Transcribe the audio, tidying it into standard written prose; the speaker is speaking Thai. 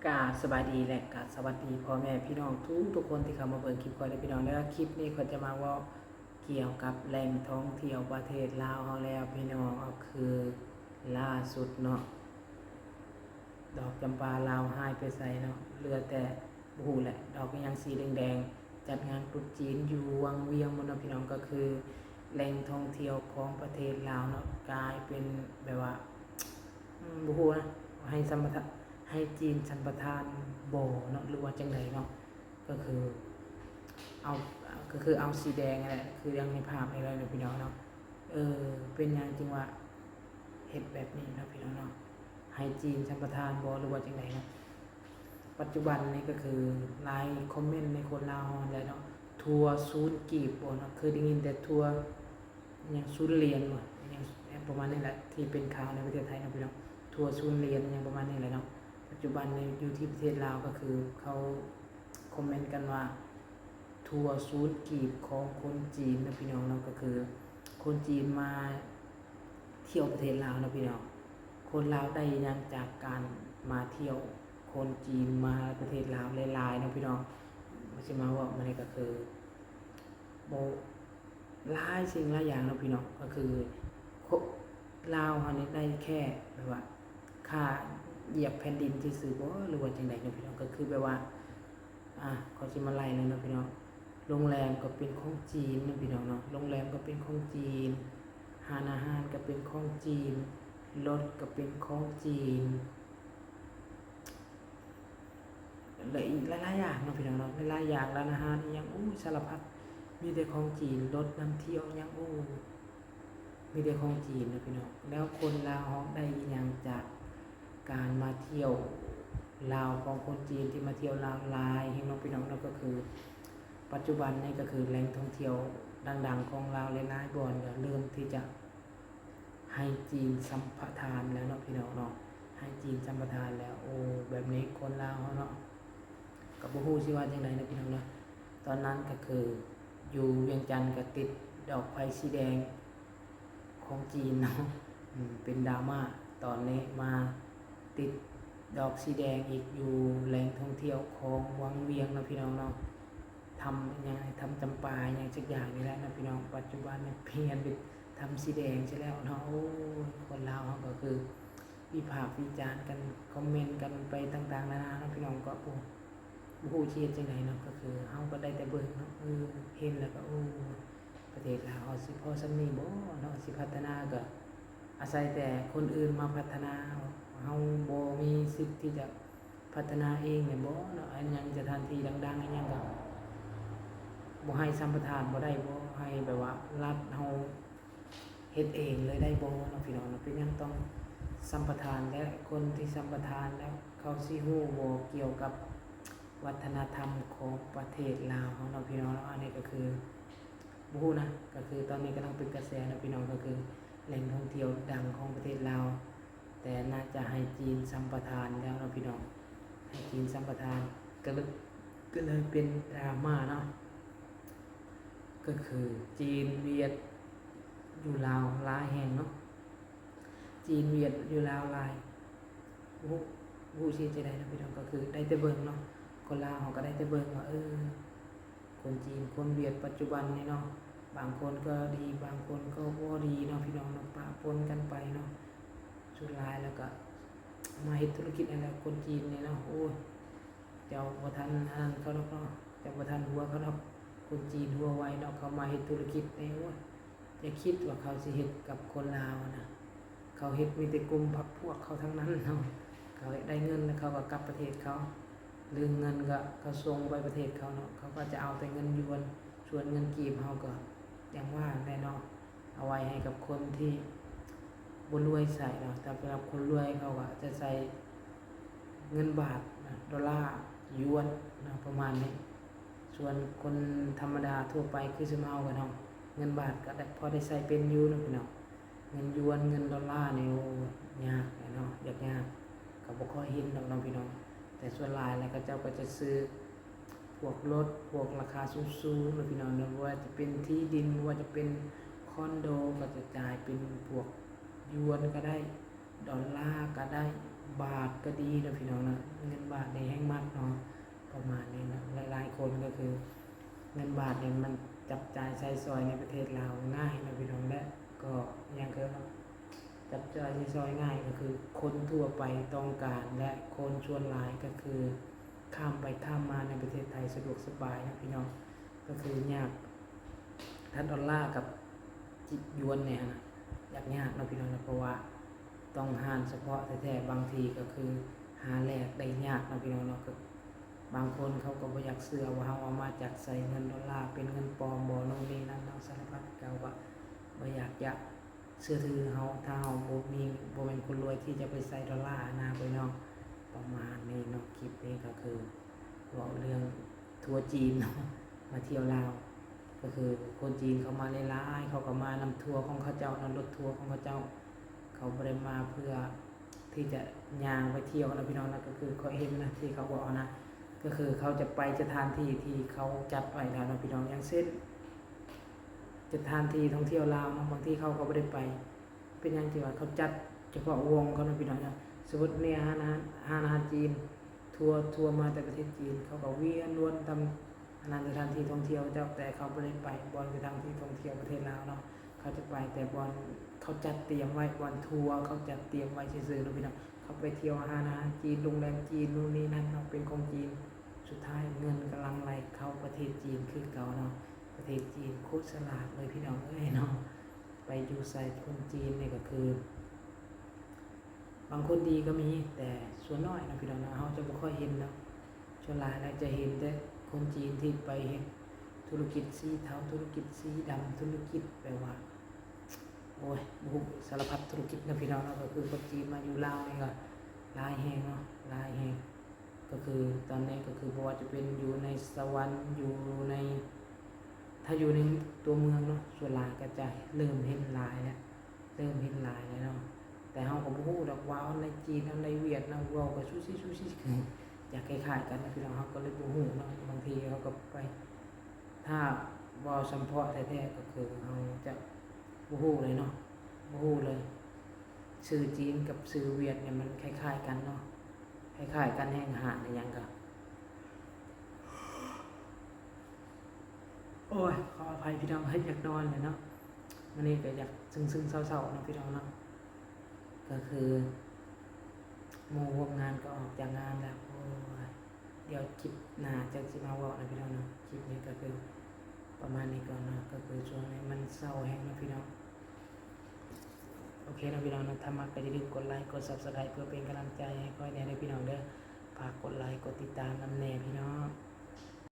กาสบายดีและกาสวัสดีพ่อแม่พี่น้องทุกคนที่เข้ามาเบิ่งคลิปก่อนเลยพี่น้องแล้วคลิปนี้เขาจะมาว่าเกี่ยวกับแหล่งท่องเที่ยวประเทศลาวเฮาแล้วพี่น้องก็คือล่าสุดเนาะดอกจำปาลาวหายไปไสเนาะเหลือแต่บ่ฮู้แหละดอกก็ยังสีแดงๆจัดงานตรุษจีนอยู่วังเวียงมื้อเนาะพี่น้องก็คือแหล่งท่องเที่ยวของประเทศลาวเนาะกลายเป็นแบบว่าบ่ฮู้นะให้สัมปทานให้จีนสัมปทานบ่เนาะหรือว่าจังไดเนาะก็คือเอาเอาสีแดงนั่นแหละคือยังในภาพนี่เลยเนาะพี่น้องเนาะเป็นหยังจึงว่าเฮ็ดแบบนี้เนาะพี่น้องเนาะให้จีนสัมปทานบ่หรือว่าจังไดเนาะปัจจุบันนี้ก็คือหลายคอมเมนต์ในคนลาวแล้วเนาะทัวร์ศูนย์กีบบ่เนาะเคยได้ยินแต่ทัวร์หยังศูนย์เหรียญบ่หยังประมาณนี้แหละที่เป็นข่าวในประเทศไทยเนาะพี่น้องทัวร์ศูนย์เหรียญหยังประมาณนี้แหละเนาะปัจจุบันในอยู่ที่ประเทศลาวก็คือเขาคอมเมนต์กันว่าทัวร์ศูนย์กีบของคนจีนนะพี่น้องเนาะก็คือคนจีนมาเที่ยวประเทศลาวนะพี่น้องคนลาวได้ยังจากการมาเที่ยวคนจีนมาประเทศลาวหลายๆนะพี่น้องไม่ใช่มาว่ามันนี่ก็คือโบหลายสิ่งหลายอย่างนะพี่น้องก็คือลาวเฮานี่ได้แค่แบบว่าค่าเหยียบแผ่นดินซื่อๆบ่หรือว่าจังได๋เนาะพี่น้องก็คือแบบว่าเขาสิมาไล่เลยเนาะพี่น้องโรงแรมก็เป็นของจีนนะพี่น้องเนาะโรงแรมก็เป็นของจีนร้านอาหารก็เป็นของจีนรถก็เป็นของจีนและอีกหลายๆอย่างเนาะพี่น้องเนาะหลายๆอย่างร้านอาหารอีหยังสารพัดมีแต่ของจีนรถนำเที่ยวหยังมีแต่ของจีนนะพี่น้องแล้วคนลาวได้อีหยังจากการมาเที่ยวลาวของคนจีนที่มาเที่ยวลาวหลายแห่งเนาะพี่น้องเนาะก็คือปัจจุบันนี้ก็คือแหล่งท่องเที่ยวดังๆของลาวหลายๆบ่อนก็เริ่มที่จะให้จีนสัมปทานแล้วเนาะพี่น้องเนาะให้จีนสัมปทานแล้วแบบนี้คนลาวเนาะก็บ่ฮู้สิว่าจังได๋นะพี่น้องเนาะตอนนั้นก็คืออยู่เวียงจันทน์ก็ติดดอกไฟสีแดงของจีนเนาะเป็นดราม่าตอนนี้มาติดดอกสีแดงอีกอยู่แหล่งท่องเที่ยวของวังเวียงนะพี่น้องเนาะทำยังทำจำปาอย่างสักอย่างนี่แหละนะพี่น้องปัจจุบันเนี่ยเปลี่ยนเป็นทำสีแดงใช่แล้วเนาะคนลาวเขาก็คือวิพากษ์วิจารณ์กันคอมเมนต์กันไปต่างๆนานานะพี่น้องก็ผู้เชียร์จังไดเนาะก็คือเฮาก็ได้แต่เบิ่งเนาะเห็นแล้วก็ประเทศลาวสิพอสำนี้บ่เนาะสิพัฒนาก็อาศัยแต่คนอื่นมาพัฒนาเฮาบ่มีสิทธิ์ที่จะพัฒนาเองเนี่ยบ่เนาะอันยังสถานที่ดังๆอันยังก็บ่ให้สัมปทานบ่ได้บ่ให้แบบว่ารัฐเฮาเฮ็ดเองเลยได้บ่เนาะพี่น้องเนาะเป็นหยังต้องสัมปทานและคนที่สัมปทานแล้วเขาสิฮู้บ่เกี่ยวกับวัฒนธรรมของประเทศลาวเฮาเนาะพี่น้องเนาะอันนี้ก็คือบ่ฮู้นะก็คือตอนนี้กำลังเป็นกระแสนะพี่น้องก็คือแหล่งท่องเที่ยวดังของประเทศลาวแต่น่าจะให้จีนสัมปทานแล้วเนาะพี่น้องให้จีนสัมปทานก็เลยเป็นดราม่าเนาะก็คือจีนเวียดอยู่ลาวหลายแห่งเนาะจีนเวียดอยู่ลาวหลายผู้ชี้ใจได้นะพี่น้องก็คือได้แต่เบิ่งเนาะคนลาวเขาก็ได้แต่เบิ่งว่าคนจีนคนเวียดปัจจุบันนี่เนาะบางคนก็ดีบางคนก็บ่ดีเนาะพี่น้องเนาะปะปนกันไปเนาะสุดท้ายแล้วก็มาเฮ็ดธุรกิจอะไรคนจีนนี่เนาะเจ้าบ่ทันเขาดอกเนาะเจ้าบ่ทันหัวเขาดอกคนจีนหัวไวเนาะเขามาเฮ็ดธุรกิจนี่อย่าคิดว่าเขาสิเฮ็ดกับคนลาวนะเขาเฮ็ดมีแต่กลุ่มพรรคพวกเขาทั้งนั้นเนาะเขาได้เงินแล้วเขาก็กลับประเทศเขาลืมเงินก็เขาส่งไปประเทศเขาเนาะเขาก็จะเอาแต่เงินหยวนส่วนเงินกีบเฮาก็อย่างว่าแน่เนาะเอาไว้ให้กับคนที่บ่รวยใส่เนาะแต่สำหรับคนรวยเขาก็จะใส่เงินบาทนะดอลลาร์หยวนนะประมาณนี้ส่วนคนธรรมดาทั่วไปคือสิมาเอากันเนาะเงินบาทก็ได้พอได้ใส่เป็นอยู่เนาะพี่น้องเงินหยวนเงินดอลลาร์นี่ยากเนาะยากก็บ่ค่อยเห็นดอกเนาะพี่น้องแต่ส่วนหลายแล้วก็เจ้าก็จะซื้อพวกรถพวกราคาสูงๆนะพี่น้องเนาะว่าจะเป็นที่ดินว่าจะเป็นคอนโดก็จะจ่ายเป็นพวกหยวนก็ได้ดอลลาร์ก็ได้บาทก็ดีนะพี่น้องนะเงินบาทใน ประมาณนี้นะหลายๆคนก็คือเงินบาทเนี่ยมันจับจ่ายใช้สอยในประเทศลาวง่ายนะพี่น้องและก็ยังคือจับจ่ายใช้สอยง่ายก็คือคนทั่วไปต้องการและคนส่วนหลายก็คือข้ามไปข้ามมาในประเทศไทยสะดวกสบายนะพี่น้องก็คือยากถ้าดอลลาร์กับจิบยวนเนี่ยนะยากนะพี่น้องนะเพราะว่าต้องหารเฉพาะแท้ๆบางทีก็คือหาแลกได้ยากนะพี่น้องเนาะบางคนเขาก็บ่อยากเชื่อว่าเฮาเอามาจากใส่เงินดอลลาร์เป็นเงินปลอมบ่โน่นนี่นั่นเนาะสารพัดเก่าก็บ่อยากจะเชื่อถือเฮาถ้าเฮาบ่เป็นคนรวยที่จะไปใส่ดอลลาร์นะพี่น้องประมาณนี้เนาะคลิปนี้ก็คือเว้าเรื่องทัวร์จีนเนาะมาเที่ยวลาวก็คือคนจีนเขามาหลายๆเขาก็มานำทัวร์ของเขาเจ้านำรถทัวร์ของเขาเจ้าเขาบ่ได้มาเพื่อที่จะย่างไปเที่ยวนะพี่น้องนะก็คือเขาเห็นนะที่เขาบอกนะก็คือเขาจะไปสถานที่ที่เขาจัดไว้แล้วนะพี่น้องอย่างเช่นสถานที่ท่องเที่ยวลาวบางที่เขาก็ไม่ได้ไปเป็นอย่างที่ว่าเขาจัดเฉพาะวงเขานะพี่น้องนะสมมติเนี่ยอาหารจีนทัวร์มาแต่ประเทศจีนเขาก็เวียนวนทำสถานที่ท่องเที่ยวเจ้าแต่เขาไม่ได้ไปบอลคือทางที่ท่องเที่ยวประเทศลาวเนาะเขาจะไปแต่บอลเขาจัดเตรียมไว้บอลทัวร์เขาจัดเตรียมไว้ซื่อๆนะพี่น้องเขาไปเที่ยวอาหารจีนโรงแรมจีนนู่นนี่นั่นเนาะเป็นของจีนสุดท้ายเงินกำลังไหลเข้าประเทศจีนคือเก่าเนาะประเทศจีนโคตรฉลาดเลยพี่น้องเอ้ยเนาะไปอยู่ใส่คนจีนเนี่ยก็คือบางคนดีก็มีแต่ส่วนน้อยนะพี่น้องนะเขาจะไม่ค่อยเห็นเนาะส่วนหลายเราจะเห็นแต่คนจีนที่ไปเห็นธุรกิจสีเทาธุรกิจสีดำธุรกิจแปลว่าโอ้ยบุกสารพัดธุรกิจนะพี่น้องก็คือคนจีนมาอยู่ลาวนี่ก็ลายแหงเนาะลายแหงก็คือตอนนี้ก็คือเพราะว่าจะเป็นอยู่ในสวรรค์อยู่ในถ้าอยู่ในตัวเมืองเนาะส่วนหลายก็จะเริ่มเห็นลายแล้วเนาะแต่เฮาก็บ่ฮู้ดอกว่าในจีนในเวียดนามเว้าก็ซูชิคืออยากคล้ายๆกันนะพี่น้องเฮาก็เลยบ่ฮู้เนาะบางทีเฮาก็ไปถ้าบ่สัมเพาะแท้ๆก็คือเฮาจะบ่ฮู้เลยเนาะบ่ฮู้เลยชื่อจีนกับชื่อเวียดเนี่ยมันคล้ายๆกันเนาะคล้ายๆกันแห่งหาดหยังก็โอ้ยขออภัยพี่น้องอยากนอนเลยเนาะวันนี้ก็อยากซึ้งๆเศร้าๆเนาะพี่น้องเนาะก็คือหมู่ร่วมงานก็ออกจากงานแล้วโอ้ยเดี๋ยวคลิปหน้าจะสิมาเว้านะพี่น้องเนาะคลิปนี้ก็คือประมาณนี้ก่อนเนาะก็คือช่วงนี้มันเศร้าแฮงนะพี่น้องโอเคนะพี่น้องนะถ้ามักก็อย่าลืมกดไลค์กด Subscribe เพื่อเป็นกำลังใจให้ค่อยแน่เด้อพี่น้องเด้อฝากกดไลค์กดติดตามนำแน่พี่น้อง